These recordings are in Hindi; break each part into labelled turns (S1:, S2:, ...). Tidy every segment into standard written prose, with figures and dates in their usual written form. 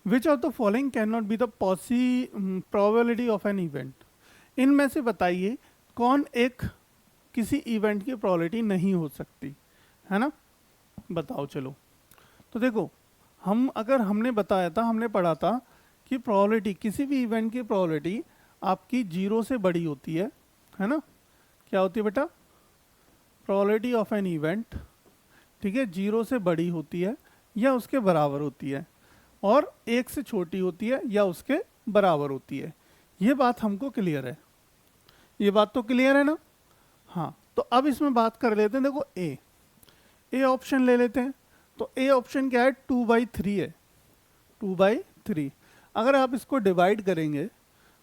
S1: Which of the following can not be the probability of an event. इनमें से बताइए कौन एक किसी इवेंट की प्रोबेबिलिटी नहीं हो सकती, है ना। बताओ चलो। तो देखो, हमने बताया था, हमने पढ़ा था कि प्रोबेबिलिटी, किसी भी इवेंट की प्रोबेबिलिटी आपकी 0 से बड़ी होती है ना। क्या होती है बेटा? प्रोबेबिलिटी ऑफ एन इवेंट, ठीक है, 0 से बड़ी होती है या उसके बराबर होती है, और 1 से छोटी होती है या उसके बराबर होती है। ये बात हमको क्लियर है, ये बात तो क्लियर है ना। हाँ, तो अब इसमें बात कर लेते हैं। देखो ए ऑप्शन ले लेते हैं। तो ए ऑप्शन क्या है? 2/3 है, 2/3। अगर आप इसको डिवाइड करेंगे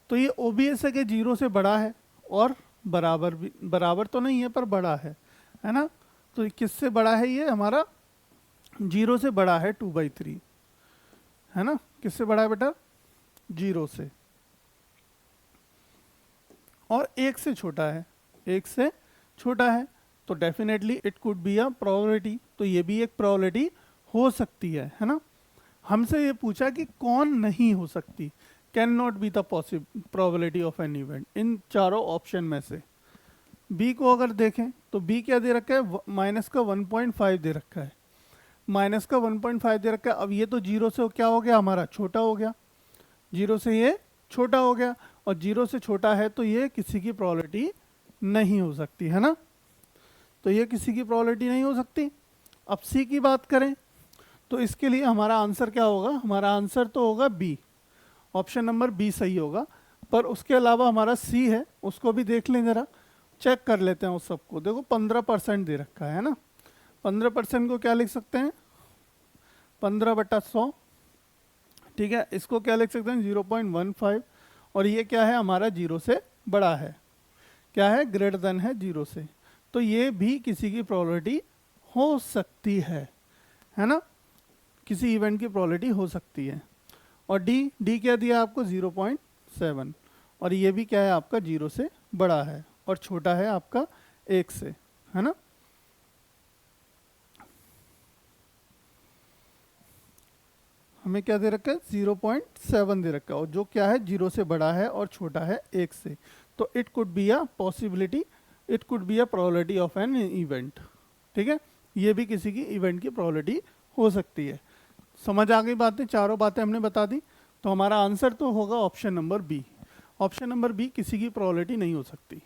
S1: तो ये ओबीएस है कि 0 से बड़ा है और बराबर भी, बराबर तो नहीं है पर बड़ा है ना। तो किससे बड़ा है? ये हमारा 0 से बड़ा है, 2/3, है ना। किससे बड़ा है बेटा? 0 से। और 1 से छोटा है, 1 से छोटा है, तो definitely it could be a probability. तो ये भी एक प्रोबेबिलिटी हो सकती है ना। हमसे ये पूछा कि कौन नहीं हो सकती, can not be the probability of an event, इन चारों ऑप्शन में से। बी को अगर देखें तो बी क्या दे रखा है? माइनस का 1.5 दे रखा है, माइनस का 1.5 दे रखा है। अब ये तो 0 से क्या हो गया? हमारा छोटा हो गया, 0 से ये छोटा हो गया, और 0 से छोटा है तो ये किसी की प्रोबेबिलिटी नहीं हो सकती, है ना। तो ये किसी की प्रोबेबिलिटी नहीं हो सकती। अब सी की बात करें तो इसके लिए हमारा आंसर क्या होगा? हमारा आंसर तो होगा बी, ऑप्शन नंबर बी सही होगा। पर उसके अलावा हमारा सी है, उसको भी देख लें जरा, चेक कर लेते हैं उस सबको। देखो 15% दे रखा है ना। 15% को क्या लिख सकते हैं? 15/100, ठीक है। इसको क्या लिख सकते हैं? 0.15। और ये क्या है? हमारा 0 से बड़ा है, क्या है? ग्रेटर देन है 0 से। तो ये भी किसी की प्रोबेबिलिटी हो सकती है ना। किसी इवेंट की प्रोबेबिलिटी हो सकती है। और डी क्या दिया आपको? 0.7। और ये भी क्या है आपका? 0 से बड़ा है और छोटा है आपका 1 से, है ना। हमें क्या दे रखा है? 0.7 दे रखा है, और जो क्या है? 0 से बड़ा है और छोटा है 1 से। तो it could be a possibility, it could be a probability of an event, ठीक है। ये भी किसी की इवेंट की प्रोबेबिलिटी हो सकती है। समझ आ गई बातें? चारों बातें हमने बता दी। तो हमारा आंसर तो होगा option number B. Option number B, किसी की प्रोबेबिलिटी नहीं हो सकती।